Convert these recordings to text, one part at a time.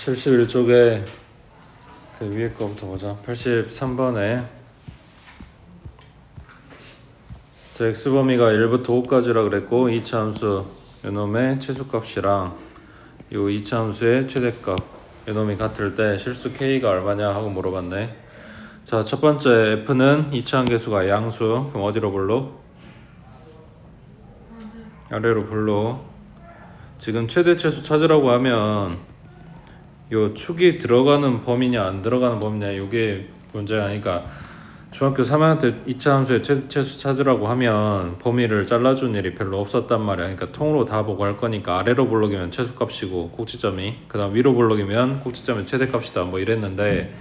71쪽에 그 위에 거부터 보자. 83번에 x범위가 1부터 5까지라 그랬고 2차 함수 요놈의 최소값이랑 요 2차 함수의 최대값 요놈이 같을 때 실수 k가 얼마냐 하고 물어봤네. 자, 첫 번째 f는 2차 함계수가 양수. 그럼 어디로 불러? 아래로 불러. 지금 최대 최소 찾으라고 하면 요 축이 들어가는 범위냐 안 들어가는 범위냐 요게 문제가 아니까, 중학교 3학년 때 2차 함수의 최대 최소 찾으라고 하면 범위를 잘라준 일이 별로 없었단 말이야. 그러니까 통으로 다 보고 할 거니까 아래로 볼록이면 최소값이고 꼭지점이, 그 다음 위로 볼록이면 꼭지점이 최대값이다 뭐 이랬는데,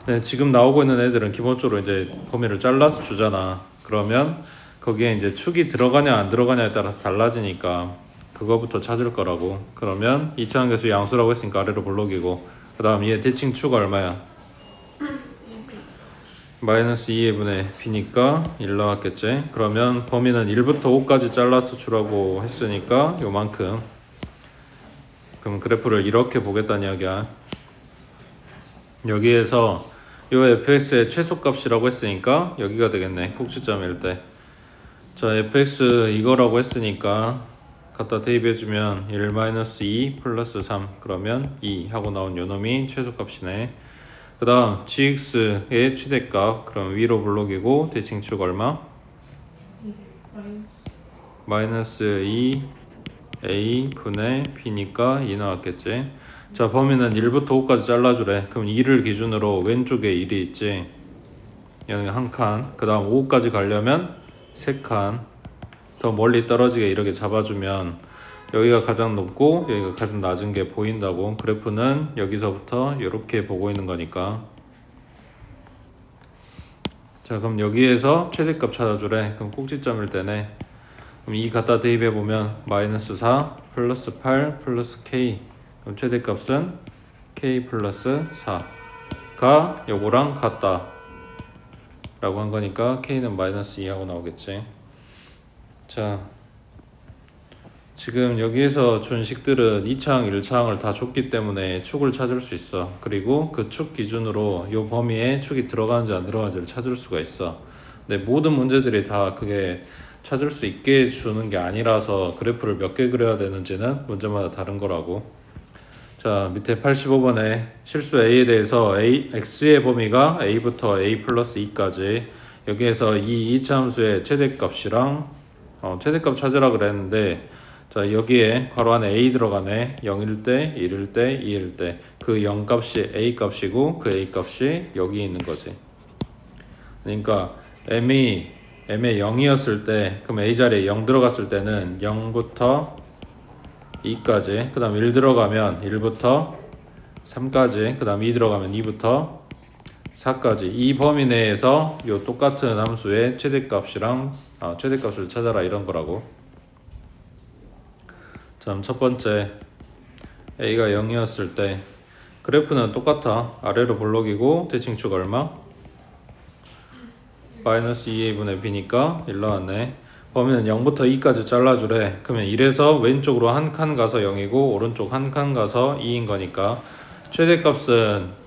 네, 지금 나오고 있는 애들은 기본적으로 이제 범위를 잘라서 주잖아. 그러면 거기에 이제 축이 들어가냐 안 들어가냐에 따라서 달라지니까 그거부터 찾을 거라고. 그러면 2차 함계수 양수라고 했으니까 아래로 볼록이고, 그 다음 얘 대칭 축 얼마야? 마이너스 2의 분의 b니까 1 나왔겠지. 그러면 범위는 1부터 5까지 잘라서 주라고 했으니까 요만큼. 그럼 그래프를 이렇게 보겠다는 이야기야. 여기에서 요 fx의 최소값이라고 했으니까 여기가 되겠네, 꼭지점일 때. 자, fx 이거라고 했으니까 갖다 대입해주면 1-2 플러스 3 그러면 2 하고 나온 요놈이 최소값이네. 그 다음 gx의 최대값, 그럼 위로 볼록이고 대칭축 얼마? 마이너스 2a 분의 b니까 2 나왔겠지. 자, 범위는 1부터 5까지 잘라주래. 그럼 2를 기준으로 왼쪽에 1이 있지, 여기 한 칸. 그 다음 5까지 가려면 3칸 더 멀리 떨어지게 이렇게 잡아주면 여기가 가장 높고 여기가 가장 낮은 게 보인다고. 그래프는 여기서부터 이렇게 보고 있는 거니까. 자, 그럼 여기에서 최대값 찾아주래. 그럼 꼭지점일 때네. 그럼 2 갖다 대입해보면 마이너스 4 플러스 8 플러스 k, 그럼 최대값은 k 플러스 4가 요거랑 같다 라고 한 거니까 k는 마이너스 2 하고 나오겠지. 자, 지금 여기에서 준 식들은 2차항, 1차항을 다 줬기 때문에 축을 찾을 수 있어. 그리고 그 축 기준으로 요 범위에 축이 들어가는지 안 들어가는지를 찾을 수가 있어. 근데 모든 문제들이 다 그게 찾을 수 있게 주는 게 아니라서 그래프를 몇 개 그려야 되는지는 문제마다 다른 거라고. 자, 밑에 85번에 실수 a에 대해서 x의 범위가 a부터 a 플러스 2까지, 여기에서 이 2차 함수의 최대값이랑 최대값 찾으라 그랬는데, 자, 여기에 괄호 안에 a 들어가네. 0일 때, 1일 때, 2일 때 그 0값이 a 값이고 그 a 값이 여기 있는 거지. 그러니까 m에 0이었을 때, 그럼 a 자리에 0 들어갔을 때는 0부터 2까지, 그 다음 1 들어가면 1부터 3까지, 그 다음 2 들어가면 2부터 4까지 이 범위 내에서 요 똑같은 함수의 최대값이랑 최대값을 찾아라 이런 거라고. 자, 첫 번째 a가 0이었을 때 그래프는 똑같아. 아래로 볼록이고 대칭축 얼마? 마이너스 2a 분의 b니까 1 나왔네. 범위는 0부터 2까지 잘라주래. 그러면 1에서 왼쪽으로 한 칸 가서 0이고 오른쪽 한 칸 가서 2인 거니까 최대값은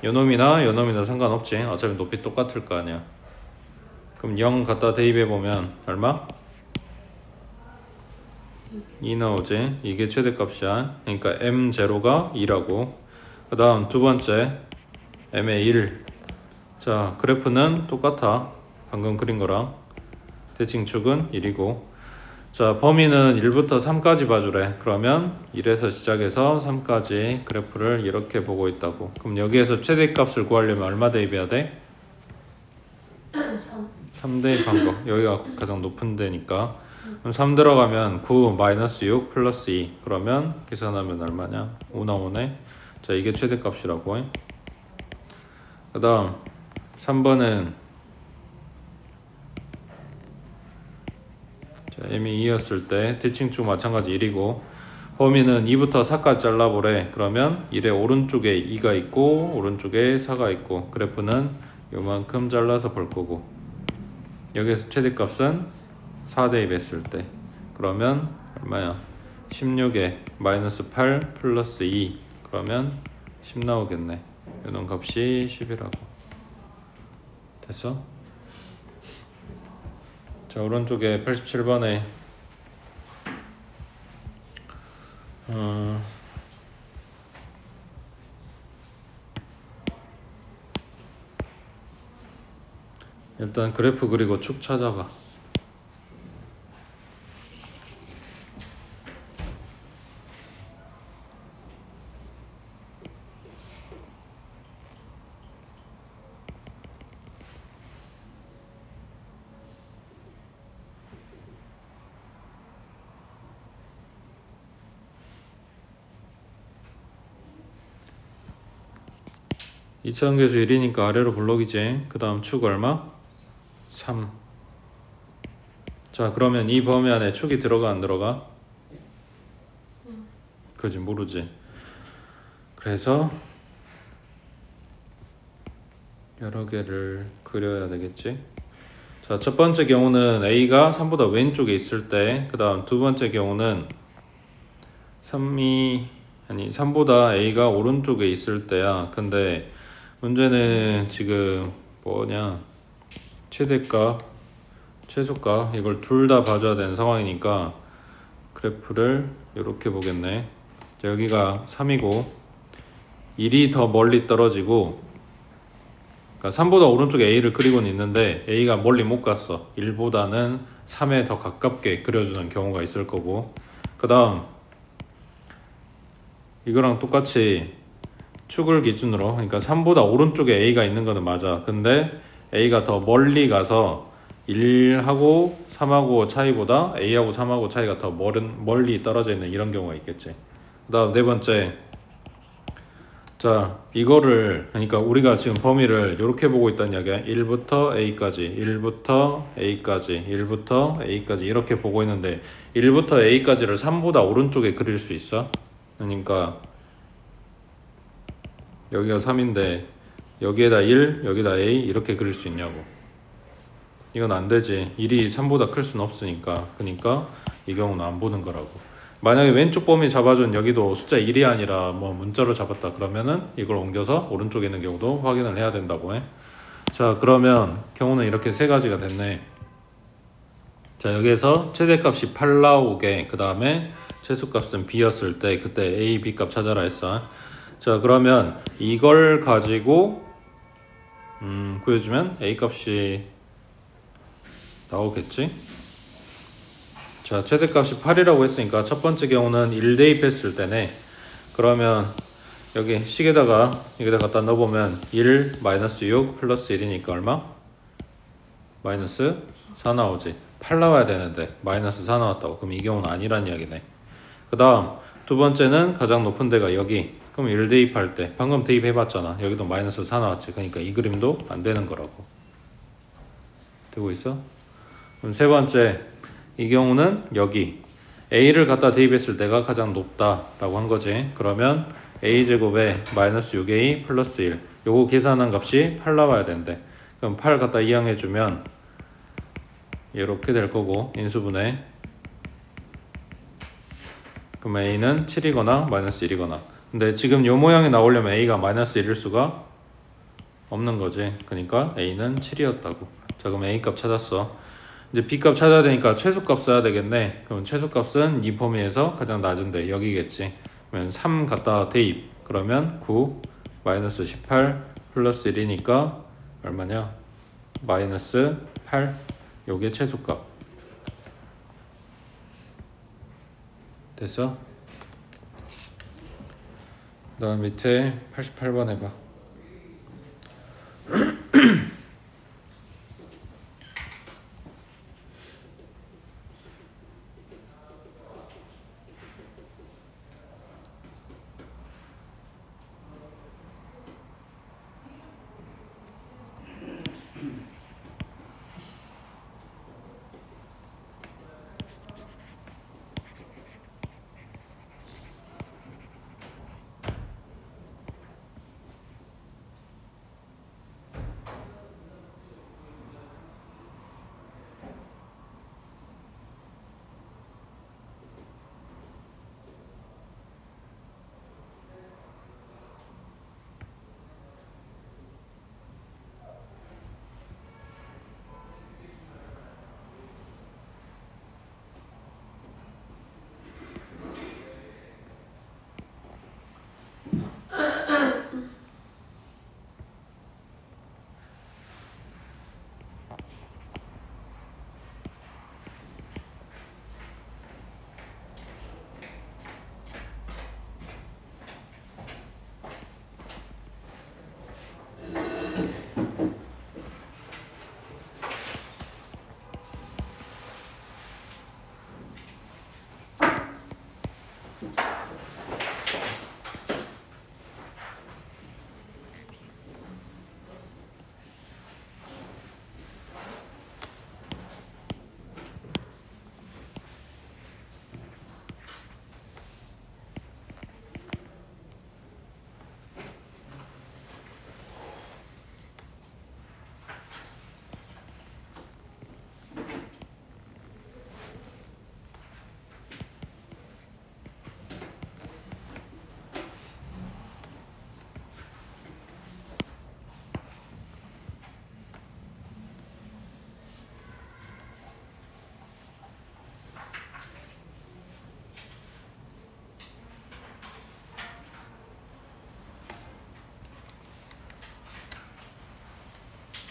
요놈이나 상관없지. 어차피 높이 똑같을 거 아니야. 그럼 0 갖다 대입해보면 얼마? 2 나오지. 이게 최대값이야. 그러니까 m0가 2라고. 그 다음 두 번째 m의 1. 자, 그래프는 똑같아. 방금 그린 거랑. 대칭축은 1이고. 자, 범위는 1부터 3까지 봐주래. 그러면 1에서 시작해서 3까지 그래프를 이렇게 보고 있다고. 그럼 여기에서 최대값을 구하려면 얼마 대입해야 돼? 3 대입한 거. 여기가 가장 높은 데니까. 그럼 3 들어가면 9 마이너스 6 플러스 2. 그러면 계산하면 얼마냐? 5 나오네. 자, 이게 최대값이라고. 그 다음 3번은 m이 2였을 때 대칭축 마찬가지 1이고 범위는 2부터 4까지 잘라보래. 그러면 1의 오른쪽에 2가 있고 오른쪽에 4가 있고 그래프는 요만큼 잘라서 볼 거고, 여기에서 최대값은 4 대입했을 때 그러면 얼마야? 16에 마이너스 8 플러스 2 그러면 10 나오겠네. 요놈 값이 10이라고. 됐어? 자, 오른쪽에 87번에 일단 그래프 그리고 축 찾아봐. 이차원계수 1이니까 아래로 블록이지. 그 다음 축 얼마? 3. 자, 그러면 이 범위 안에 축이 들어가 안 들어가? 그지, 모르지. 그래서 여러 개를 그려야 되겠지. 자, 첫 번째 경우는 A가 3보다 왼쪽에 있을 때, 그 다음 두 번째 경우는 3보다 A가 오른쪽에 있을 때야. 근데 문제는 지금 뭐냐, 최대값, 최소값 이걸 둘 다 봐줘야 되는 상황이니까 그래프를 이렇게 보겠네. 자, 여기가 3이고 1이 더 멀리 떨어지고, 그러니까 3보다 오른쪽에 A를 그리고는 있는데 A가 멀리 못 갔어. 1보다는 3에 더 가깝게 그려주는 경우가 있을 거고, 그 다음 이거랑 똑같이 축을 기준으로, 그러니까 3보다 오른쪽에 A가 있는 거는 맞아. 근데 A가 더 멀리 가서 1하고 3하고 차이보다 A하고 3하고 차이가 더 멀리 떨어져 있는 이런 경우가 있겠지. 그 다음 네 번째, 자, 이거를, 그러니까 우리가 지금 범위를 이렇게 보고 있다는 이야기야. 1부터 A까지, 1부터 A까지, 1부터 A까지 이렇게 보고 있는데 1부터 A까지를 3보다 오른쪽에 그릴 수 있어? 그러니까 여기가 3인데 여기에다 1, 여기다 A 이렇게 그릴 수 있냐고. 이건 안 되지. 1이 3보다 클 수는 없으니까. 그러니까 이 경우는 안 보는 거라고. 만약에 왼쪽 범위 잡아준 여기도 숫자 1이 아니라 뭐 문자로 잡았다 그러면은 이걸 옮겨서 오른쪽에 있는 경우도 확인을 해야 된다고 해. 자, 그러면 경우는 이렇게 세 가지가 됐네. 자, 여기에서 최대값이 8 나오게, 그 다음에 최소값은 B였을 때 그때 A, B 값 찾아라 했어. 자, 그러면 이걸 가지고 구해주면 A 값이 나오겠지. 자, 최대값이 8이라고 했으니까 첫 번째 경우는 1 대입했을 때네. 그러면 여기 식에다가 여기다 갖다 넣어보면 1 마이너스 6 플러스 1이니까 얼마? 마이너스 4 나오지. 8 나와야 되는데 마이너스 4 나왔다고. 그럼 이 경우는 아니란 이야기네. 그 다음 두 번째는 가장 높은 데가 여기. 그럼 1 대입할 때 방금 대입해봤잖아. 여기도 마이너스 4 나왔지. 그러니까 이 그림도 안 되는 거라고. 되고 있어? 그럼 세 번째, 이 경우는 여기 A를 갖다 대입했을 때가 가장 높다라고 한 거지. 그러면 A제곱에 마이너스 6A 플러스 1, 요거 계산한 값이 8 나와야 된대. 그럼 8 갖다 이항해주면 이렇게 될 거고, 인수분해. 그럼 A는 7이거나 마이너스 1이거나. 근데 지금 요 모양이 나오려면 A가 마이너스 1일 수가 없는 거지. 그러니까 A는 7이었다고. 자, 그럼 A 값 찾았어. 이제 B 값 찾아야 되니까 최소값 써야 되겠네. 그럼 최소값은 이 범위에서 가장 낮은데 여기겠지. 그러면 3 갖다 대입. 그러면 9 마이너스 18 플러스 1이니까 얼마냐? 마이너스 8. 요게 최소값. 됐어? 그 다음 밑에 88번 해봐.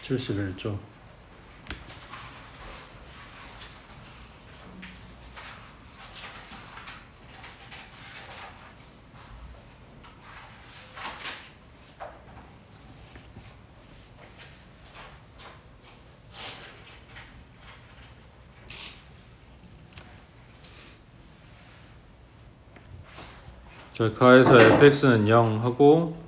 71조. 자, 가에서 fx는 0 하고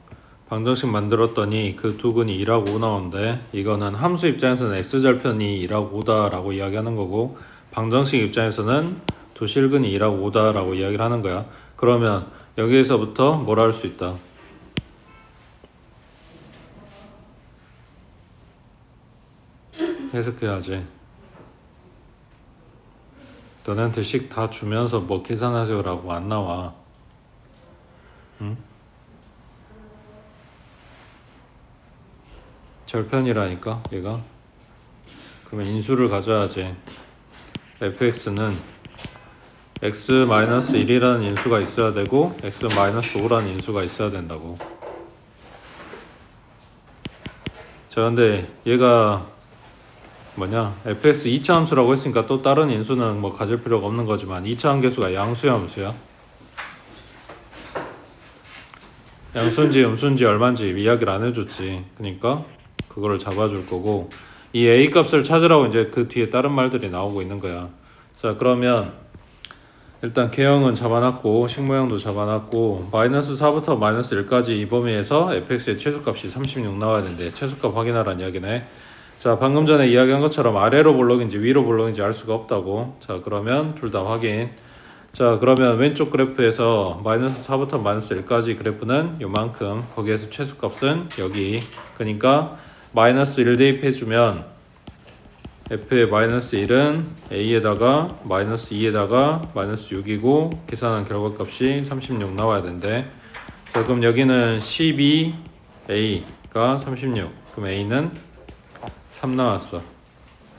방정식 만들었더니 그 두 근이 2라고 5 나오는데, 이거는 함수 입장에서는 x절편이 2라고 5다 라고 이야기하는 거고, 방정식 입장에서는 두 실근이 2라고 5다 라고 이야기를 하는 거야. 그러면 여기에서부터 뭐라 할 수 있다? 해석해야지. 너네한테 식 다 주면서 뭐 계산하세요 라고 안 나와. 응? 절편이라니까 얘가. 그러면 인수를 가져야지. fx는 x-1이라는 인수가 있어야 되고 x-5라는 인수가 있어야 된다고. 자, 근데 얘가 뭐냐, fx 2차 함수라고 했으니까 또 다른 인수는 뭐 가질 필요가 없는 거지만 2차 함계수가 양수야 함수야? 양수인지 음수인지 얼마인지 이야기를 안 해줬지. 그러니까 그거를 잡아줄 거고, 이 a 값을 찾으라고 이제 그 뒤에 다른 말들이 나오고 있는 거야. 자, 그러면 일단 개형은 잡아놨고 식모형도 잡아놨고, 마이너스 4부터 마이너스 1까지 이 범위에서 fx의 최소값이 36 나와야 되는데 최소값 확인하라는 이야기네. 자, 방금 전에 이야기한 것처럼 아래로 볼록인지 위로 볼록인지 알 수가 없다고. 자, 그러면 둘 다 확인. 자, 그러면 왼쪽 그래프에서 마이너스 4부터 마이너스 1까지 그래프는 요만큼, 거기에서 최소값은 여기. 그러니까 마이너스 1 대입해주면 f의 마이너스 1은 a에다가 마이너스 2에다가 마이너스 6이고 계산한 결과값이 36 나와야 된대. 자, 그럼 여기는 12a가 36, 그럼 a는 3 나왔어.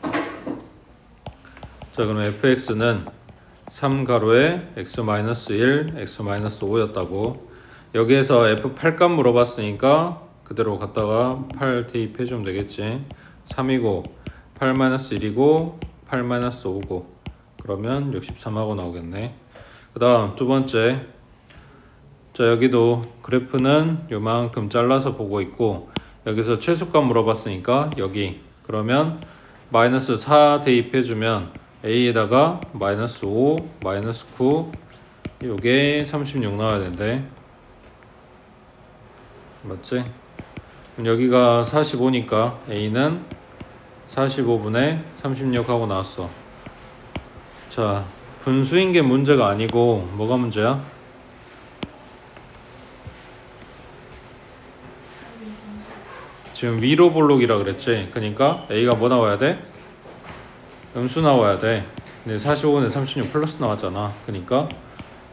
자, 그럼 fx는 3 가로에 x-1, x-5였다고. 여기에서 f8값 물어봤으니까 그대로 갖다가 8 대입해주면 되겠지. 3이고 8-1이고 8-5고 그러면 63하고 나오겠네. 그 다음 두 번째. 자, 여기도 그래프는 요만큼 잘라서 보고 있고 여기서 최소값 물어봤으니까 여기. 그러면 마이너스 4 대입해주면 a에다가 마이너스 5, 마이너스 9 요게 36 나와야 된대. 맞지? 그럼 여기가 45니까 a는 45분의 36 하고 나왔어. 자, 분수인 게 문제가 아니고 뭐가 문제야? 지금 위로 볼록이라 그랬지. 그러니까 a가 뭐 나와야 돼? 음수 나와야 돼. 근데 45분의 36 플러스 나왔잖아. 그러니까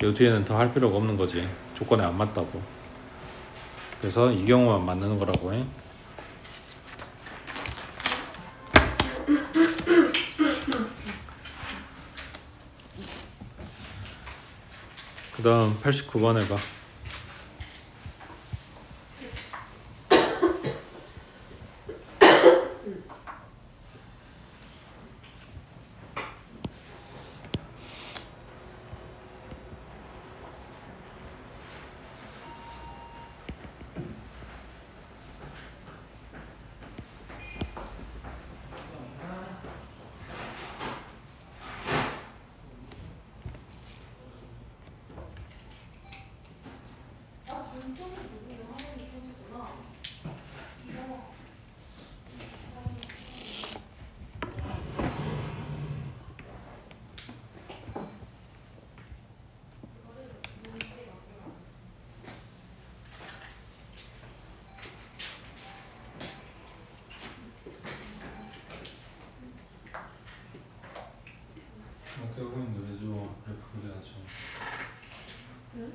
요 뒤에는 더 할 필요가 없는 거지. 조건에 안 맞다고. 그래서 이 경우만 맞는 거라고 해. 그 다음 89번 해봐. 결국엔 노래죠. 그래프 그려야죠. 응?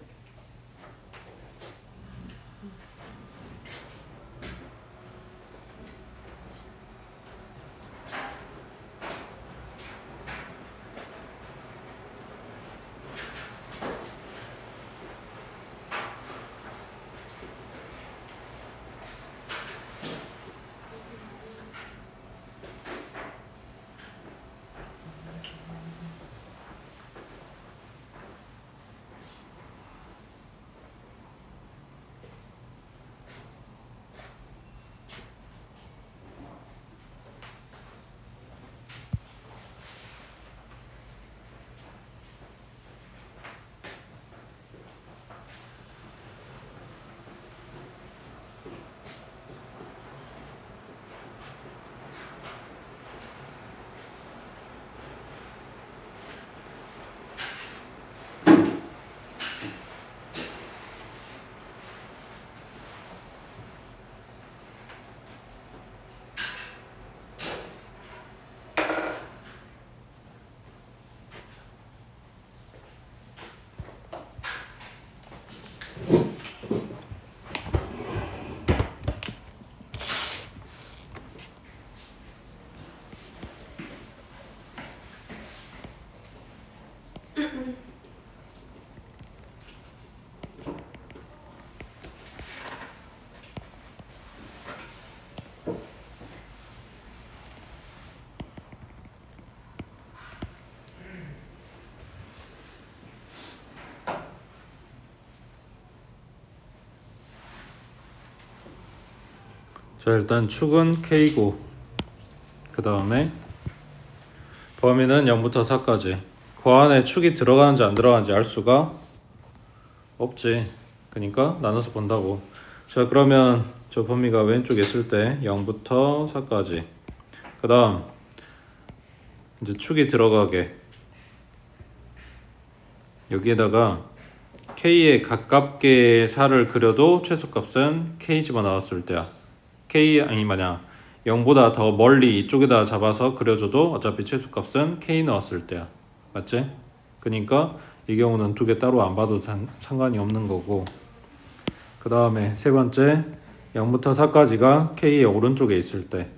자, 일단 축은 K고 그 다음에 범위는 0부터 4까지. 그 안에 축이 들어가는지 안 들어가는지 알 수가 없지. 그러니까 나눠서 본다고. 자, 그러면 저 범위가 왼쪽에 있을 때 0부터 4까지. 그 다음 이제 축이 들어가게 여기에다가 K에 가깝게 4를 그려도 최소값은 K 집어넣었을 때야. K 아니 뭐냐 0보다 더 멀리 이쪽에다 잡아서 그려줘도 어차피 최소값은 K 넣었을 때야. 맞지? 그러니까 이 경우는 두 개 따로 안 봐도 상관이 없는 거고. 그 다음에 세 번째 0부터 4까지가 K의 오른쪽에 있을 때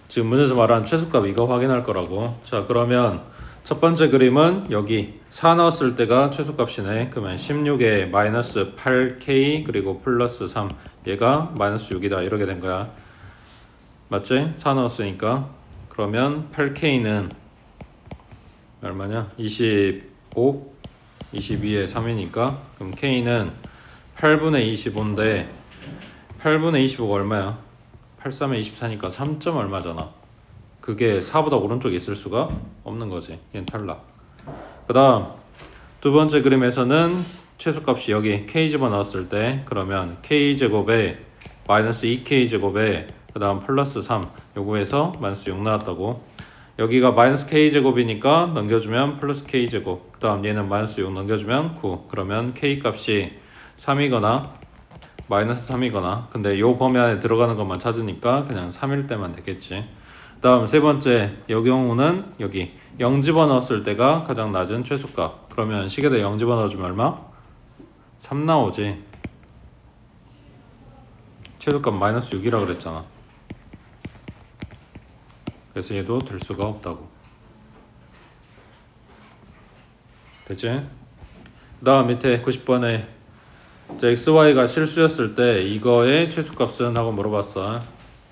지금 문제에서 말한 최소값 이거 확인할 거라고. 자, 그러면 첫 번째 그림은 여기 4 넣었을 때가 최소값이네. 그러면 16에 마이너스 8K 그리고 플러스 3 얘가 마이너스 6이다 이렇게 된 거야. 맞지? 4 넣었으니까. 그러면 8K는 얼마냐? 25 22에 3이니까 그럼 K는 8분의 25인데 8분의 25가 얼마야? 8, 3에 24니까 3. 얼마잖아. 그게 4보다 오른쪽에 있을 수가 없는 거지. 얘는 탈락. 그 다음 두 번째 그림에서는 최소값이 여기 K 집어넣었을 때 그러면 K제곱에 마이너스 2K제곱에 그 다음 플러스 3 요거에서 마이너스 6 나왔다고. 여기가 마이너스 K제곱이니까 넘겨주면 플러스 K제곱. 그 다음 얘는 마이너스 6 넘겨주면 9. 그러면 K값이 3이거나 마이너스 3이거나 근데 요 범위 안에 들어가는 것만 찾으니까 그냥 3일 때만 되겠지. 그 다음 세 번째 이 경우는 여기 0 집어넣었을 때가 가장 낮은 최소값. 그러면 식에다 0 집어넣어주면 얼마? 3 나오지. 최소값 마이너스 6이라고 그랬잖아. 그래서 얘도 될 수가 없다고. 됐지? 그 다음 밑에 90번에 XY가 실수였을 때 이거의 최소값은? 하고 물어봤어.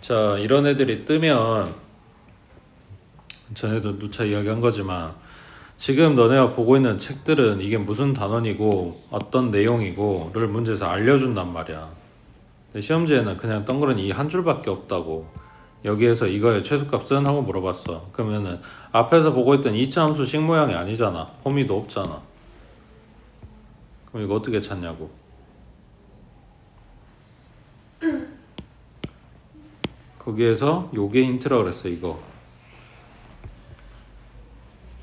자, 이런 애들이 뜨면 전에도 누차 이야기한 거지만 지금 너네가 보고 있는 책들은 이게 무슨 단원이고 어떤 내용이고를 문제에서 알려준단 말이야. 근데 시험지에는 그냥 덩그러니 이 한 줄밖에 없다고. 여기에서 이거의 최소값은? 하고 물어봤어. 그러면은 앞에서 보고 있던 2차 함수 식 모양이 아니잖아. 범위도 없잖아. 그럼 이거 어떻게 찾냐고. 거기에서 요게 힌트라 그랬어. 이거.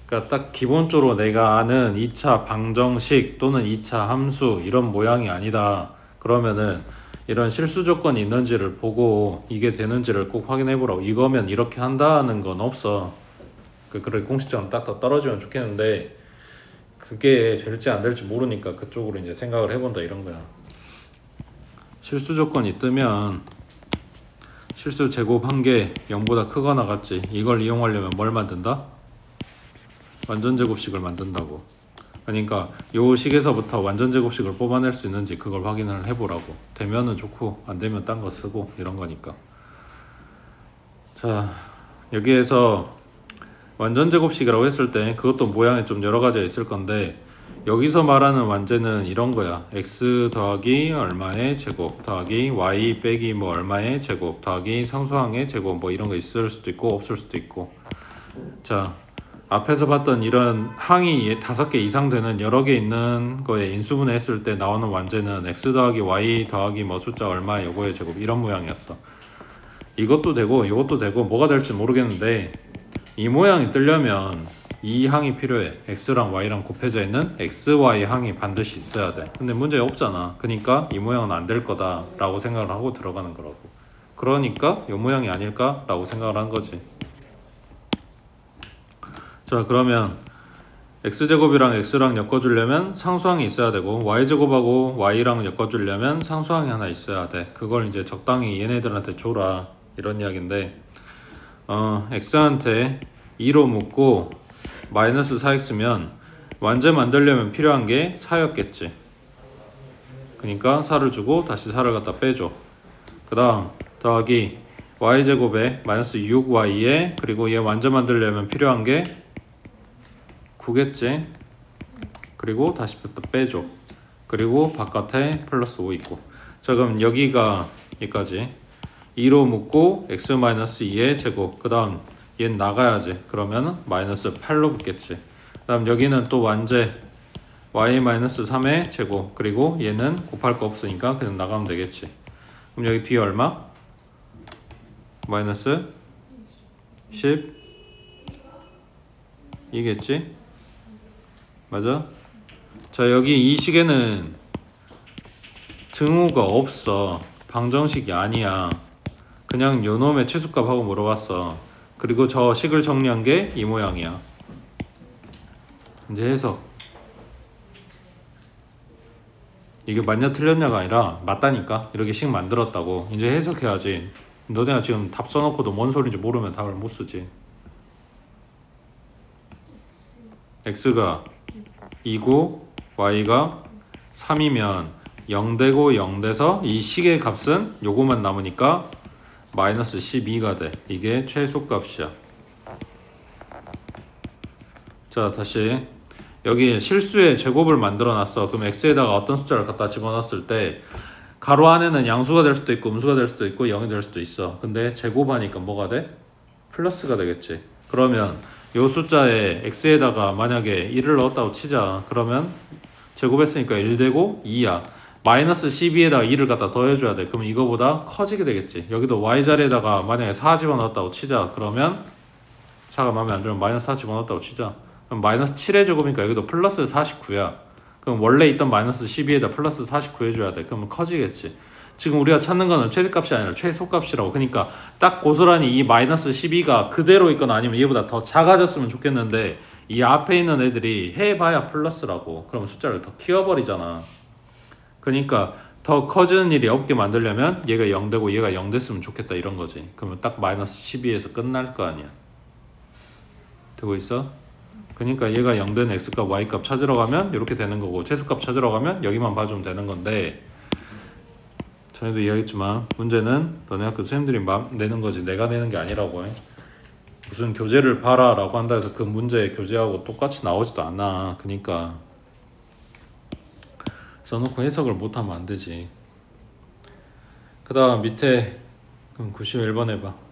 그러니까 딱 기본적으로 내가 아는 2차 방정식 또는 2차 함수 이런 모양이 아니다. 그러면은 이런 실수 조건이 있는지를 보고 이게 되는지를 꼭 확인해 보라고. 이거면 이렇게 한다는 건 없어. 그래 공식적으로 딱 더 떨어지면 좋겠는데 그게 될지 안 될지 모르니까 그쪽으로 이제 생각을 해본다 이런 거야. 실수 조건이 뜨면 실수 제곱 한 개 0보다 크거나 같지. 이걸 이용하려면 뭘 만든다? 완전 제곱식을 만든다고. 그러니까 요 식에서부터 완전 제곱식을 뽑아낼 수 있는지 그걸 확인을 해보라고. 되면은 좋고 안 되면 딴 거 쓰고 이런 거니까. 자, 여기에서 완전 제곱식이라고 했을 때 그것도 모양이 좀 여러 가지가 있을 건데 여기서 말하는 완제는 이런 거야. x 더하기 얼마의 제곱 더하기 y 빼기 뭐 얼마의 제곱 더하기 상수항의 제곱 뭐 이런 거 있을 수도 있고 없을 수도 있고. 자, 앞에서 봤던 이런 항이 5개 이상 되는 여러 개 있는 거에 인수분해 했을 때 나오는 완제는 x 더하기 y 더하기 뭐 숫자 얼마 요거의 제곱 이런 모양이었어. 이것도 되고 이것도 되고 뭐가 될지 모르겠는데 이 모양이 뜨려면 이 항이 필요해. x랑 y랑 곱해져 있는 xy 항이 반드시 있어야 돼. 근데 문제 없잖아. 그러니까 이 모양은 안 될 거다 라고 생각을 하고 들어가는 거라고. 그러니까 이 모양이 아닐까 라고 생각을 한 거지. 자, 그러면 x제곱이랑 x랑 엮어주려면 상수항이 있어야 되고 y제곱하고 y랑 엮어주려면 상수항이 하나 있어야 돼. 그걸 이제 적당히 얘네들한테 줘라 이런 이야기인데 x한테 2로 묶고 마이너스 4x면 완제 만들려면 필요한 게 4였겠지. 그러니까 4를 주고 다시 4를 갖다 빼줘. 그 다음 더하기 y제곱에 마이너스 6y에 그리고 얘 완제 만들려면 필요한 게 9겠지. 그리고 다시 빼줘. 그리고 바깥에 플러스 5 있고. 자 그럼 여기가 여기까지 2로 묶고 x-2의 제곱, 그 다음 얘는 나가야지. 그러면 마이너스 8로 붙겠지. 그 다음 여기는 또 완제 y-3의 제곱, 그리고 얘는 곱할 거 없으니까 그냥 나가면 되겠지. 그럼 여기 뒤에 얼마? 마이너스 10 이겠지? 맞아? 자 여기 이 식에는 등호가 없어. 방정식이 아니야. 그냥 요놈의 최소값하고 물어봤어. 그리고 저 식을 정리한 게 이 모양이야. 이제 해석. 이게 맞냐 틀렸냐가 아니라 맞다니까. 이렇게 식 만들었다고. 이제 해석해야지. 너네가 지금 답 써놓고도 뭔 소리인지 모르면 답을 못 쓰지. x가 2고 y가 3이면 0되고 0돼서 이 식의 값은 요거만 남으니까 마이너스 12가 돼. 이게 최소값이야. 자 다시 여기 실수의 제곱을 만들어 놨어. 그럼 x에다가 어떤 숫자를 갖다 집어넣었을 때 가로 안에는 양수가 될 수도 있고 음수가 될 수도 있고 0이 될 수도 있어. 근데 제곱하니까 뭐가 돼? 플러스가 되겠지. 그러면 요 숫자에 x에다가 만약에 1을 넣었다고 치자. 그러면 제곱했으니까 1되고 2야. 마이너스 12에다가 2를 갖다 더해줘야 돼. 그럼 이거보다 커지게 되겠지. 여기도 y자리에다가 만약에 4 집어넣었다고 치자. 그러면 4가 마음에 안 들면 마이너스 4 집어넣었다고 치자. 그럼 마이너스 7의 제곱이니까 여기도 플러스 49야. 그럼 원래 있던 마이너스 12에다 플러스 49 해줘야 돼. 그러면 커지겠지. 지금 우리가 찾는 거는 최대값이 아니라 최소값이라고. 그러니까 딱 고스란히 이 마이너스 12가 그대로 있거나 아니면 얘보다 더 작아졌으면 좋겠는데 이 앞에 있는 애들이 해봐야 플러스라고. 그럼 숫자를 더 키워버리잖아. 그러니까 더 커지는 일이 없게 만들려면 얘가 0 되고 얘가 0 됐으면 좋겠다 이런 거지. 그러면 딱 마이너스 12에서 끝날 거 아니야. 되고 있어? 그러니까 얘가 0 되는 x값 y값 찾으러 가면 이렇게 되는 거고, 최소값 찾으러 가면 여기만 봐주면 되는 건데, 전에도 이야기했지만 문제는 너네 학교 선생님들이 내는 거지 내가 내는 게 아니라고. 무슨 교재를 봐라 라고 한다 해서 그 문제 교재하고 똑같이 나오지도 않아. 그러니까 써놓고 해석을 못하면 안 되지. 그 다음 밑에 그럼 91번 해봐.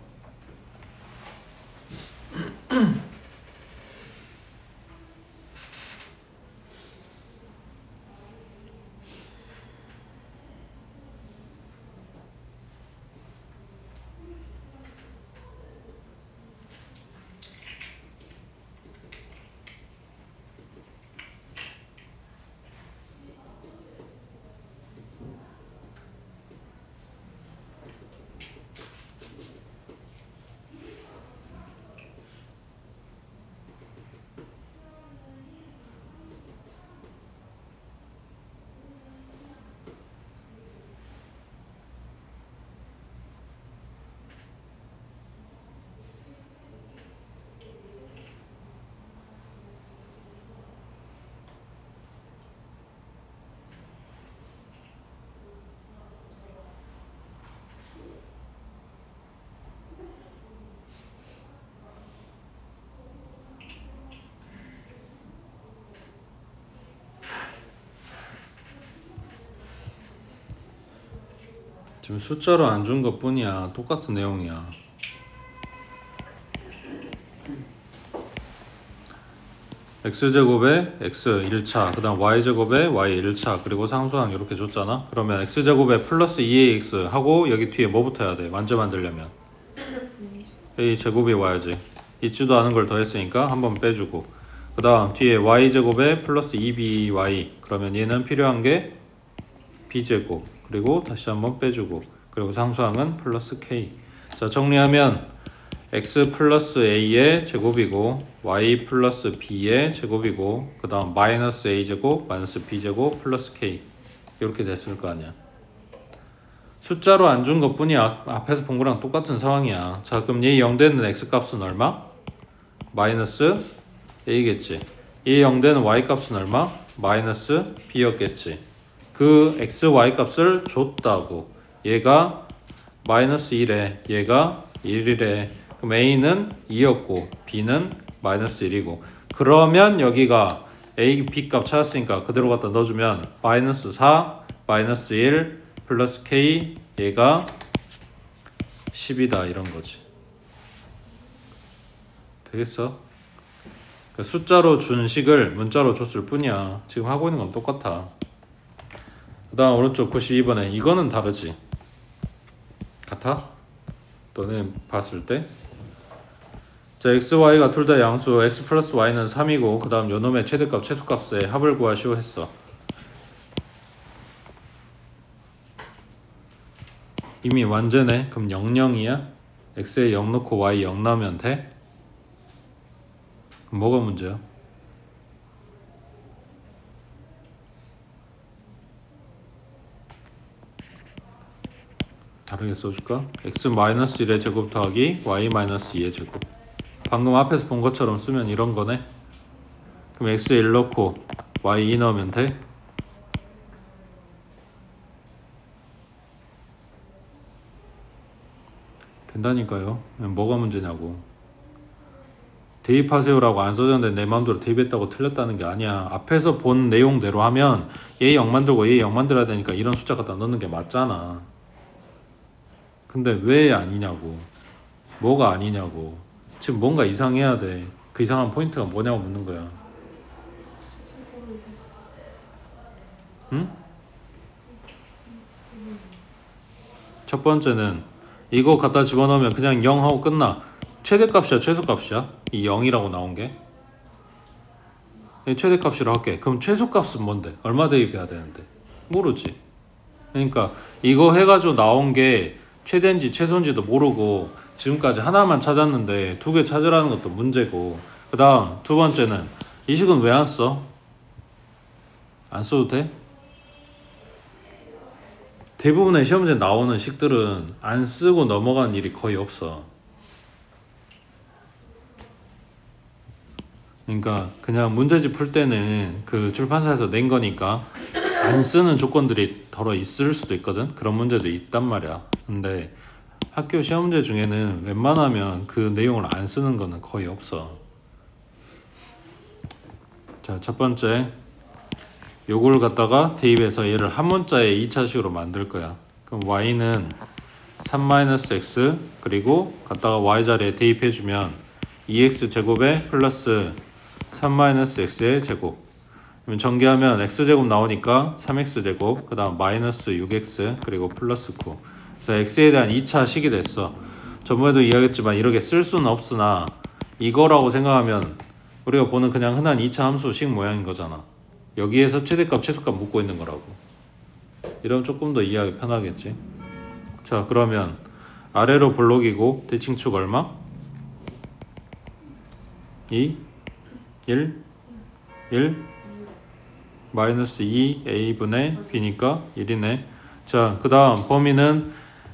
지금 숫자로 안 준 것 뿐이야. 똑같은 내용이야. x제곱에 x 1차, 그 다음 y제곱에 y 1차, 그리고 상수항 이렇게 줬잖아. 그러면 x제곱에 플러스 2ax 하고 여기 뒤에 뭐 붙어야 돼? 완전 만들려면 a 제곱이 와야지. 있지도 않은 걸 더했으니까 한번 빼주고, 그 다음 뒤에 y제곱에 플러스 2by, 그러면 얘는 필요한 게 b제곱, 그리고 다시 한번 빼주고, 그리고 상수항은 플러스 k. 자 정리하면 x 플러스 a의 제곱이고 y 플러스 b의 제곱이고, 그 다음 마이너스 a제곱 마이너스 b제곱 플러스 k 이렇게 됐을 거 아니야. 숫자로 안 준 것 뿐이야. 앞에서 본 거랑 똑같은 상황이야. 자 그럼 얘 0 되는 x 값은 얼마? 마이너스 a겠지. 얘 0 되는 y 값은 얼마? 마이너스 b였겠지. 그 x, y 값을 줬다고. 얘가 마이너스 1에 얘가 1이래. 그럼 a는 2였고 b는 마이너스 1이고, 그러면 여기가 a, b 값 찾았으니까 그대로 갖다 넣어주면 마이너스 4, 마이너스 1, 플러스 k 얘가 10이다 이런 거지. 되겠어? 그러니까 숫자로 준 식을 문자로 줬을 뿐이야. 지금 하고 있는 건 똑같아. 그 다음 오른쪽 92번에 이거는 다르지. 같아? 너네 봤을 때? 자, x, y가 둘 다 양수, x 플러스 y는 3이고 그 다음 요놈의 최대값, 최소값의 합을 구하시오 했어. 이미 완전해. 그럼 0, 0이야? x에 0 넣고 y 0 넣으면 돼? 그럼 뭐가 문제야? 다르게 써줄까? x-1의 제곱 더하기 y-2의 제곱. 방금 앞에서 본 것처럼 쓰면 이런 거네. 그럼 x에 1 넣고 y 2 넣으면 돼? 된다니까요. 뭐가 문제냐고. 대입하세요라고 안 써졌는데 내 마음대로 대입했다고 틀렸다는 게 아니야. 앞에서 본 내용대로 하면 얘 0 만들고 얘 0 만들어야 되니까 이런 숫자 갖다 넣는 게 맞잖아. 근데 왜 아니냐고. 뭐가 아니냐고. 지금 뭔가 이상해야 돼. 그 이상한 포인트가 뭐냐고 묻는 거야. 응? 첫 번째는 이거 갖다 집어넣으면 그냥 0 하고 끝나. 최대값이야 최소값이야? 이 0이라고 나온 게 최대값이라고 할게. 그럼 최소값은 뭔데? 얼마 대입해야 되는데? 모르지. 그러니까 이거 해가지고 나온 게 최대인지 최소인지도 모르고 지금까지 하나만 찾았는데 두 개 찾으라는 것도 문제고. 그 다음 두 번째는 이 식은 왜 안 써? 안 써도 돼? 대부분의 시험지에 나오는 식들은 안 쓰고 넘어가는 일이 거의 없어. 그러니까 그냥 문제집 풀 때는 그 출판사에서 낸 거니까 안 쓰는 조건들이 덜어 있을 수도 있거든. 그런 문제도 있단 말이야. 근데 학교 시험 문제 중에는 웬만하면 그 내용을 안 쓰는 거는 거의 없어. 자, 첫 번째 요걸 갖다가 대입해서 얘를 한 문자의 2차식으로 만들 거야. 그럼 y는 3-x 그리고 갖다가 y 자리에 대입해주면 2x 제곱에 플러스 3-x의 제곱. 그러면 전개하면 x제곱 나오니까 3x 제곱 그 다음 마이너스 6x 그리고 플러스 9. 그래서 x에 대한 2차 식이 됐어. 전번에도 이야기했지만 이렇게 쓸 수는 없으나 이거라고 생각하면 우리가 보는 그냥 흔한 2차 함수 식 모양인 거잖아. 여기에서 최대값 최소값 묻고 있는 거라고. 이러면 조금 더 이해하기 편하겠지. 자, 그러면 아래로 블록이고 대칭축 얼마? 2 1 1 마이너스 2 a분의 b니까 1이네. 자, 그 다음 범위는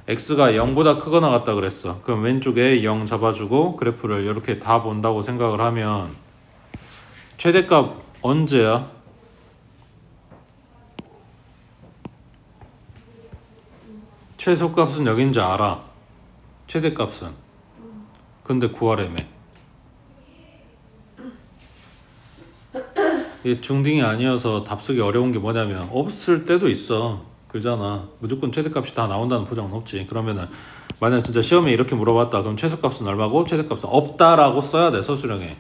x가 0보다 크거나 같다 그랬어. 그럼 왼쪽에 0 잡아주고 그래프를 이렇게 다 본다고 생각을 하면 최대값 언제야? 최소값은 여긴지 알아. 최대값은. 근데 구하래매. 이게 중딩이 아니어서 답쓰기 어려운 게 뭐냐면 없을 때도 있어. 그러잖아. 무조건 최대값이 다 나온다는 보장은 없지. 그러면은 만약 진짜 시험에 이렇게 물어봤다. 그럼 최소값은 얼마고 최대값은 없다라고 써야 돼. 서술형에.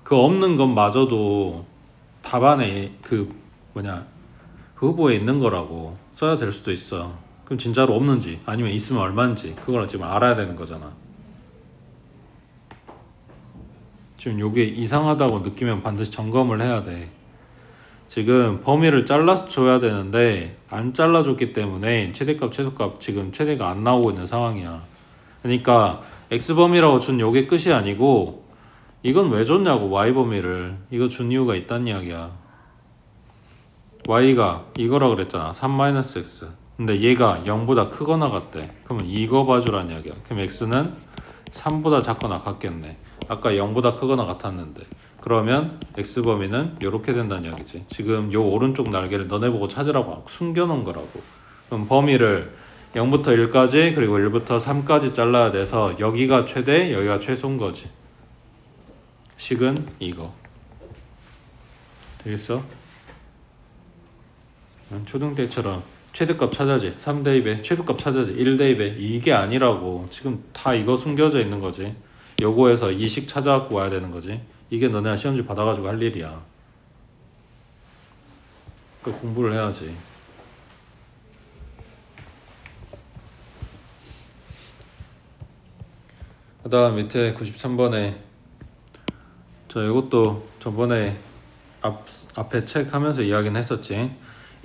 그 없는 것마저도 답안에 그 후보에 있는 거라고 써야 될 수도 있어. 그럼 진짜로 없는지 아니면 있으면 얼마인지 그걸 지금 알아야 되는 거잖아. 지금 요게 이상하다고 느끼면 반드시 점검을 해야 돼. 지금 범위를 잘라서 줘야 되는데 안 잘라줬기 때문에 최대값 최소값 지금 최대가 안 나오고 있는 상황이야. 그러니까 x범위라고 준 요게 끝이 아니고 이건 왜 줬냐고. y범위를 이거 준 이유가 있다는 이야기야. y가 이거라 그랬잖아. 3-x. 근데 얘가 0보다 크거나 같대. 그러면 이거 봐주라는 이야기야. 그럼 x는 3보다 작거나 같겠네. 아까 0보다 크거나 같았는데. 그러면 x범위는 이렇게 된다는 이야기지. 지금 요 오른쪽 날개를 너네 보고 찾으라고 숨겨놓은 거라고. 그럼 범위를 0부터 1까지 그리고 1부터 3까지 잘라야 돼서 여기가 최대 여기가 최소인 거지. 식은 이거. 되겠어? 초등 때처럼 최대값 찾아지 3대입에 최소값 찾아지 1대입에 이게 아니라고. 지금 다 이거 숨겨져 있는 거지. 요거에서 이식 찾아갖고 와야 되는 거지. 이게 너네가 시험지 받아가지고 할 일이야. 그 공부를 해야지. 그 다음 밑에 93번에 저 이것도 저번에 앞에 책 하면서 이야기는 했었지.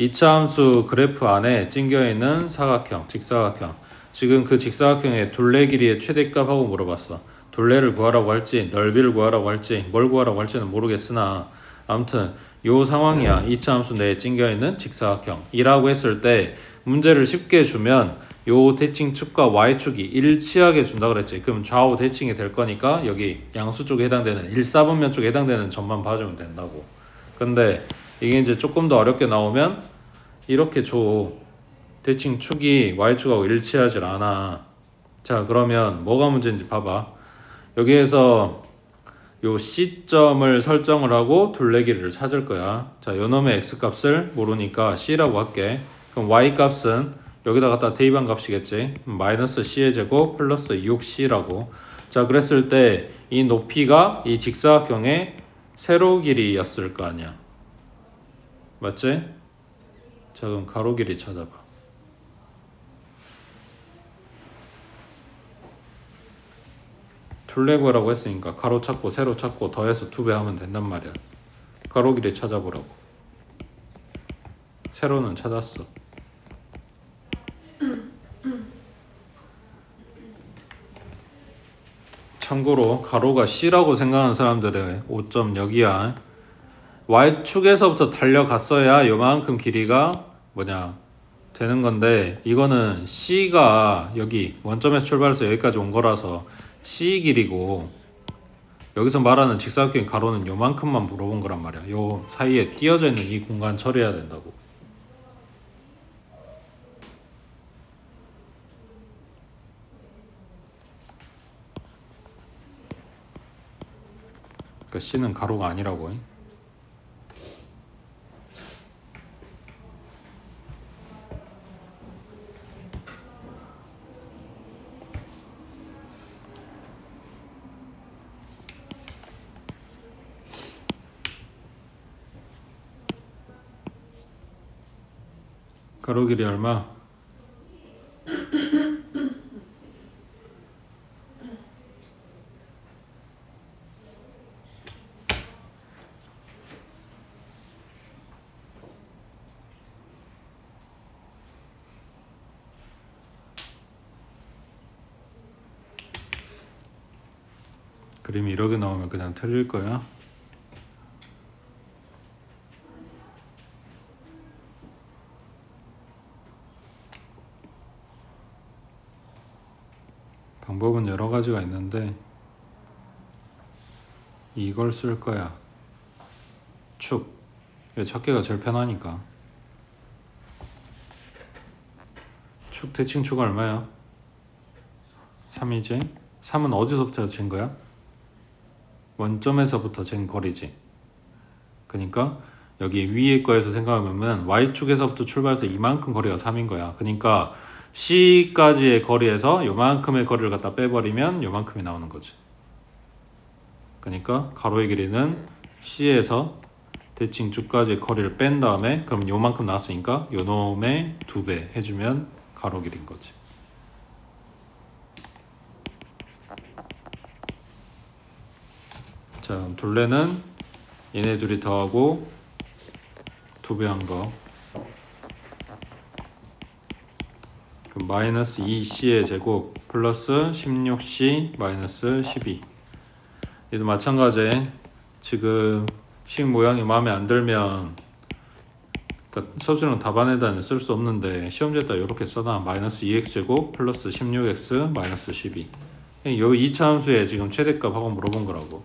2차 함수 그래프 안에 찡겨있는 사각형, 직사각형. 지금 그 직사각형의 둘레 길이의 최대값하고 물어봤어. 둘레를 구하라고 할지 넓이를 구하라고 할지 뭘 구하라고 할지는 모르겠으나 아무튼 요 상황이야. 2차 함수 내에 찡겨있는 직사각형이라고 했을 때 문제를 쉽게 주면 요 대칭축과 y축이 일치하게 준다 그랬지. 그럼 좌우 대칭이 될 거니까 여기 양수 쪽에 해당되는 1, 4분면 쪽에 해당되는 점만 봐주면 된다고. 근데 이게 이제 조금 더 어렵게 나오면 이렇게 줘. 대칭축이 y축하고 일치하질 않아. 자, 그러면 뭐가 문제인지 봐봐. 여기에서 요 C점을 설정을 하고 둘레 길이를 찾을 거야. 자, 요놈의 X값을 모르니까 C라고 할게. 그럼 Y값은 여기다 갖다 대입한 값이겠지. 마이너스 C의 제곱 플러스 6C라고. 자, 그랬을 때 이 높이가 이 직사각형의 세로 길이였을 거 아니야. 맞지? 자, 그럼 가로 길이 찾아봐. 둘레 구하라고 했으니까 가로 찾고 세로 찾고 더해서 2배 하면 된단 말이야. 가로 길이 찾아보라고. 세로는 찾았어. 참고로 가로가 C라고 생각하는 사람들의 5점 여기야. Y축에서부터 달려갔어야 요만큼 길이가 뭐냐 되는 건데 이거는 C가 여기 원점에서 출발해서 여기까지 온 거라서 C 길이고 여기서 말하는 직사각형 가로는 요만큼만 물어본 거란 말이야. 요 사이에 띄어져 있는 이 공간 처리해야 된다고. 그러니까 C는 가로가 아니라고. 가로 길이 얼마? 그림이 이렇게 나오면 그냥 틀릴 거야. 방법은 여러 가지가 있는데 이걸 쓸 거야. 축. 이게 찾기가 제일 편하니까. 축 대칭축 얼마야? 3이지? 3은 어디서부터 잰 거야? 원점에서부터 잰 거리지. 그러니까 여기 위에 거에서 생각하면 Y축에서부터 출발해서 이만큼 거리가 3인 거야. 그러니까 C까지의 거리에서 요만큼의 거리를 갖다 빼버리면 요만큼이 나오는 거지. 그러니까 가로의 길이는 C에서 대칭축까지의 거리를 뺀 다음에 그럼 요만큼 나왔으니까 요놈의 2배 해주면 가로 길이인 거지. 자, 둘레는 얘네 둘이 더하고 2배 한 거. 그럼 마이너스 2C의 제곱 플러스 16C 마이너스 12. 얘도 마찬가지. 지금 식 모양이 마음에 안 들면 그러니까 서술형 답안에다는 쓸 수 없는데 시험지에다 이렇게 써놔. 마이너스 2x 제곱 플러스 16x 마이너스 12. 요 2차 함수에 지금 최대값하고 물어본 거라고.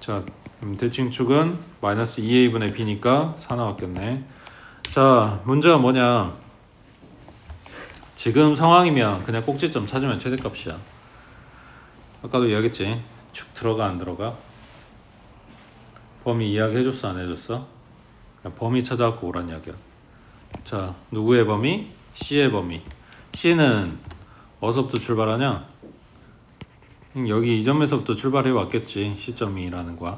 자, 그럼 대칭축은 마이너스 2a분의 b니까 4 나왔겠네. 자, 문제가 뭐냐. 지금 상황이면 그냥 꼭지점 찾으면 최대값이야. 아까도 이야기했지. 축 들어가 안 들어가? 범위 이야기 해줬어 안 해줬어? 범위 찾아갖고 오란 이야기야. 자, 누구의 범위? C의 범위. C는 어디서부터 출발하냐? 여기 이 점에서부터 출발해 왔겠지. C점이라는 거야.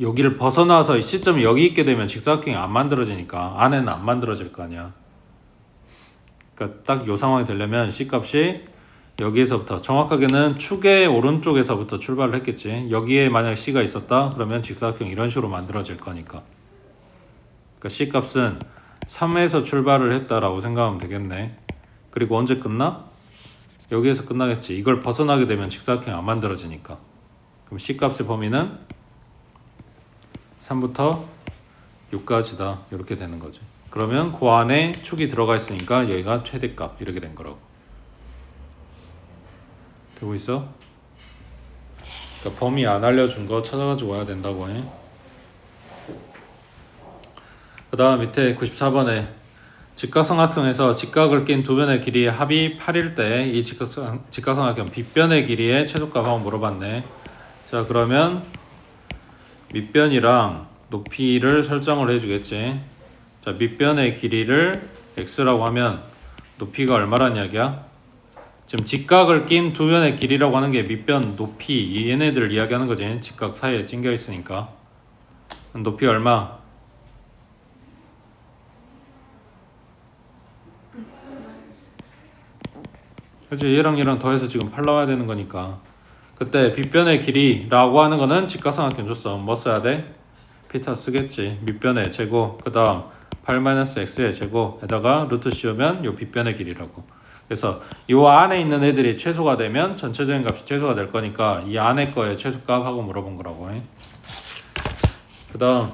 여기를 벗어나서 이 C점이 여기 있게 되면 직사각형이 안 만들어지니까 안에는 안 만들어질 거 아니야. 그러니까 딱 요 상황이 되려면 C 값이 여기에서부터, 정확하게는 축의 오른쪽에서부터 출발을 했겠지. 여기에 만약 C가 있었다 그러면 직사각형 이런 식으로 만들어질 거니까. 그러니까 C 값은 3에서 출발을 했다라고 생각하면 되겠네. 그리고 언제 끝나? 여기에서 끝나겠지. 이걸 벗어나게 되면 직사각형이 안 만들어지니까. 그럼 C 값의 범위는 3부터 6까지다. 이렇게 되는 거지. 그러면 그 안에 축이 들어가 있으니까 여기가 최대값 이렇게 된 거라고. 되고 있어? 그러니까 범위 안 알려준 거 찾아가지고 와야 된다고 해. 그 다음 밑에 94번에 직각삼각형에서 직각을 낀 두 변의 길이의 합이 8일 때 이 직각삼각형 빗변의 길이의 최소값 한번 물어봤네. 자, 그러면 밑변이랑 높이를 설정을 해주겠지. 자, 밑변의 길이를 x라고 하면 높이가 얼마란 이야기야? 지금 직각을 낀 두 변의 길이라고 하는 게 밑변, 높이 얘네들을 이야기하는 거지. 직각 사이에 찡겨 있으니까. 높이 얼마? 그치, 얘랑 얘랑 더해서 지금 8 나와야 되는 거니까. 그때 빗변의 길이라고 하는 거는 직각삼각형 줬어. 뭐 써야 돼? 피타 쓰겠지. 밑변의 제곱, 그 다음 8-x의 제곱에다가 루트 씌우면 요 빗변의 길이라고. 그래서 요 안에 있는 애들이 최소가 되면 전체적인 값이 최소가 될 거니까 이 안에 거의 최소값 하고 물어본 거라고 해. 그 다음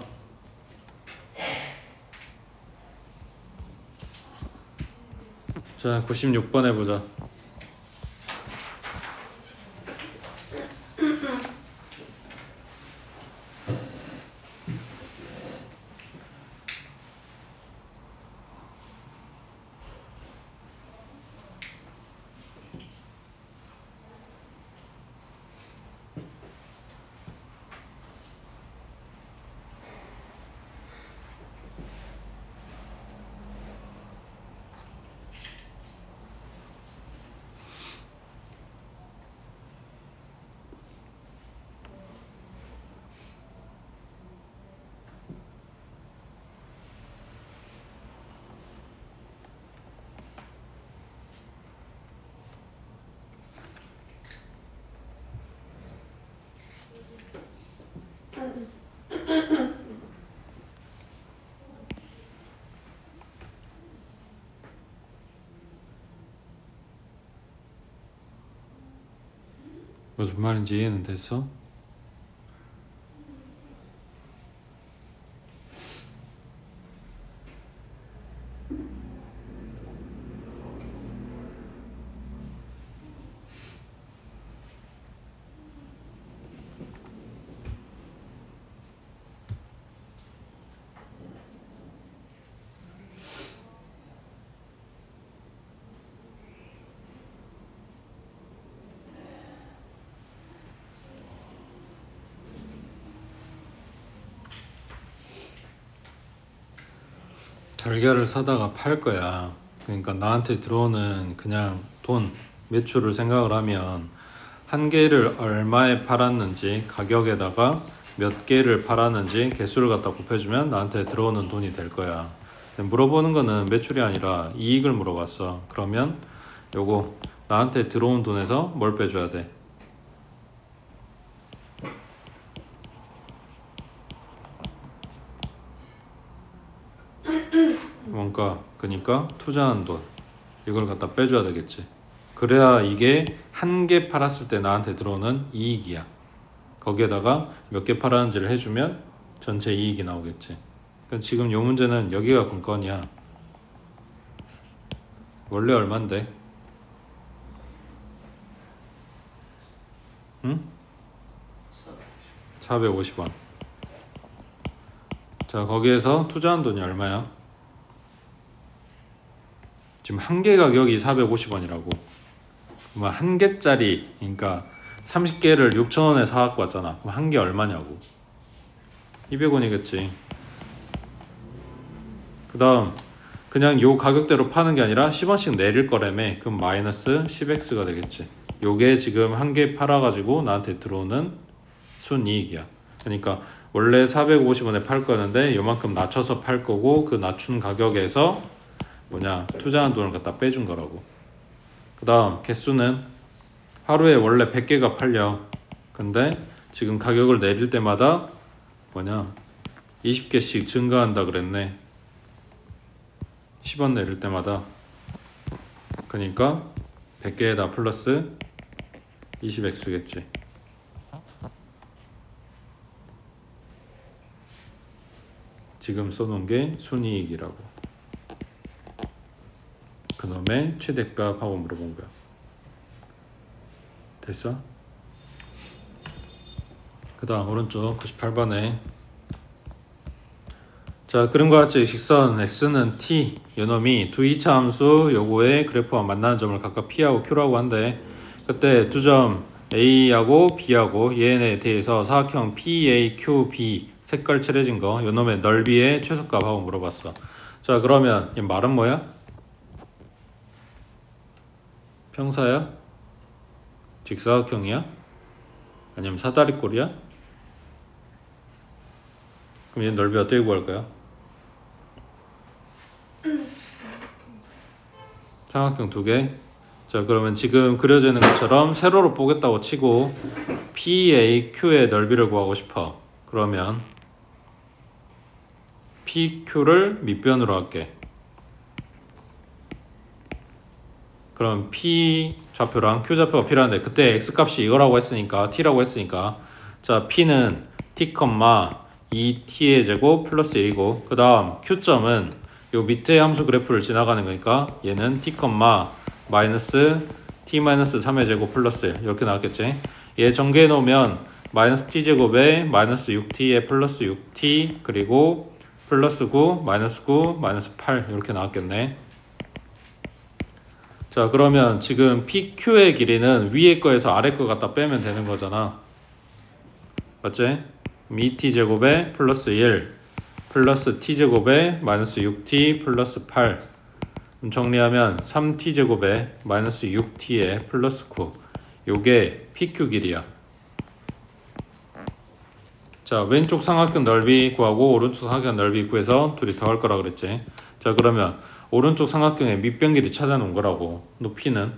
자, 96번 해보자. 무슨 말인지 이해는 됐어? 달걀을 사다가 팔 거야. 그러니까 나한테 들어오는 그냥 돈, 매출을 생각을 하면 한 개를 얼마에 팔았는지 가격에다가 몇 개를 팔았는지 개수를 갖다 곱해주면 나한테 들어오는 돈이 될 거야. 물어보는 거는 매출이 아니라 이익을 물어봤어. 그러면 요거 나한테 들어온 돈에서 뭘 빼줘야 돼? 원가, 그러니까 투자한 돈 이걸 갖다 빼줘야 되겠지. 그래야 이게 한 개 팔았을 때 나한테 들어오는 이익이야. 거기에다가 몇 개 팔았는지를 해주면 전체 이익이 나오겠지. 그러니까 지금 요 문제는 여기가 근건이야. 원래 얼만데? 응? 450원. 자, 거기에서 투자한 돈이 얼마야? 지금 한 개 가격이 450원이라고. 그럼 한 개짜리, 그러니까 30개를 6,000원에 사갖고 왔잖아. 그럼 한 개 얼마냐고. 200원이겠지. 그 다음 그냥 요 가격대로 파는 게 아니라 10원씩 내릴 거라며. 그럼 마이너스 10x가 되겠지. 요게 지금 한 개 팔아가지고 나한테 들어오는 순이익이야. 그러니까 원래 450원에 팔 거였는데 요만큼 낮춰서 팔 거고, 그 낮춘 가격에서 뭐냐, 투자한 돈을 갖다 빼준 거라고. 그 다음 개수는 하루에 원래 100개가 팔려. 근데 지금 가격을 내릴 때마다 뭐냐, 20개씩 증가한다 그랬네. 10원 내릴 때마다. 그러니까 100개에다 플러스 20x겠지. 지금 써놓은 게 순이익이라고. 그놈의 최대값 하고 물어본 거야. 됐어? 그 다음 오른쪽 98번에 자, 그림과 같이 직선 x는 t, 요놈이 두 2차 함수 요거의 그래프와 만나는 점을 각각 p하고 q라고 한대. 그때 두 점 a하고 b하고 얘네 대해서 사각형 PAQB 색깔 칠해진 거, 요놈의 넓이의 최소값 하고 물어봤어. 자, 그러면 이 말은 뭐야? 평사야? 직사각형이야? 아니면 사다리꼴이야? 그럼 얘 넓이 어떻게 구할 거야? 삼각형 두 개. 자, 그러면 지금 그려져 있는 것처럼 세로로 보겠다고 치고 PAQ의 넓이를 구하고 싶어. 그러면 PQ를 밑변으로 할게. 그럼 P 좌표랑 Q 좌표가 필요한데, 그때 X값이 이거라고 했으니까, T라고 했으니까, 자, P는 T, 2T의 제곱 플러스 1이고, 그 다음 Q점은 요 밑에 함수 그래프를 지나가는 거니까 얘는 T, 마이너스 T 마이너스 3의 제곱 플러스 1 이렇게 나왔겠지. 얘 전개해 놓으면 마이너스 T제곱에 마이너스 6T에 플러스 6T 그리고 플러스 9, 마이너스 9, 마이너스 8 이렇게 나왔겠네. 자, 그러면 지금 PQ의 길이는 위에 거에서 아래 거 갖다 빼면 되는 거잖아. 맞지? 2T제곱에 플러스 1 플러스 T제곱에 마이너스 6T 플러스 8 정리하면 3T제곱에 마이너스 6T에 플러스 9 요게 PQ 길이야. 자, 왼쪽 삼각형 넓이 구하고 오른쪽 삼각형 넓이 구해서 둘이 더할 거라 그랬지. 자, 그러면 오른쪽 삼각형의 밑변 길이 찾아놓은 거라고. 높이는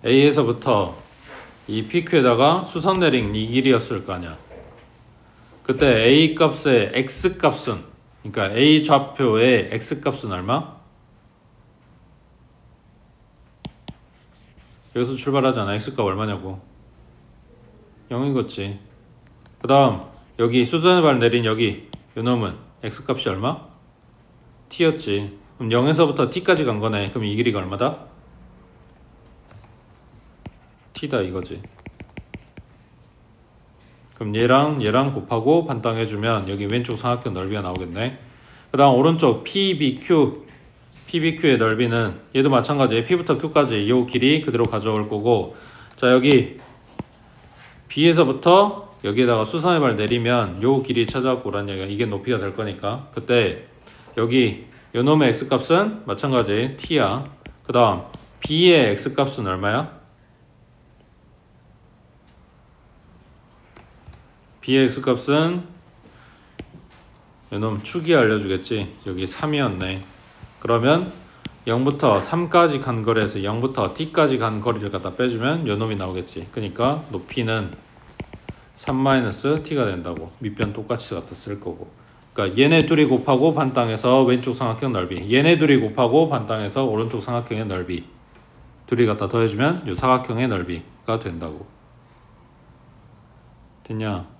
A에서부터 이 PQ에다가 수선 내린 이 길이었을 거 아니야. 그때 A 값의 X 값은, 그러니까 A 좌표의 X 값은 얼마? 여기서 출발하잖아. X값 얼마냐고. 0이겠지. 그 다음 여기 수선의 발 내린 여기 요놈은 X값이 얼마? T였지. 그럼 0에서부터 T까지 간 거네. 그럼 이 길이가 얼마다? T다 이거지. 그럼 얘랑 곱하고 반땅해주면 여기 왼쪽 삼각형 넓이가 나오겠네. 그 다음 오른쪽 PBQ의 넓이는 얘도 마찬가지. P부터 Q까지 이 길이 그대로 가져올 거고, 자, 여기 B에서부터 여기에다가 수선의 발 내리면 요 길이 찾아갖고 오란 얘기야. 이게 높이가 될 거니까. 그때 여기 요놈의 X값은 마찬가지 T야. 그 다음 B의 X값은 얼마야? B의 X값은 요놈 축이 알려주겠지. 여기 3이었네. 그러면 0부터 3까지 간 거리에서 0부터 T까지 간 거리를 갖다 빼주면 요놈이 나오겠지. 그러니까 높이는 3-T가 된다고. 밑변 똑같이 갖다 쓸 거고. 그러니까 얘네 둘이 곱하고 반땅해서 왼쪽 삼각형 넓이, 얘네 둘이 곱하고 반땅해서 오른쪽 삼각형의 넓이 둘이 갖다 더해주면 요 사각형의 넓이가 된다고. 됐냐?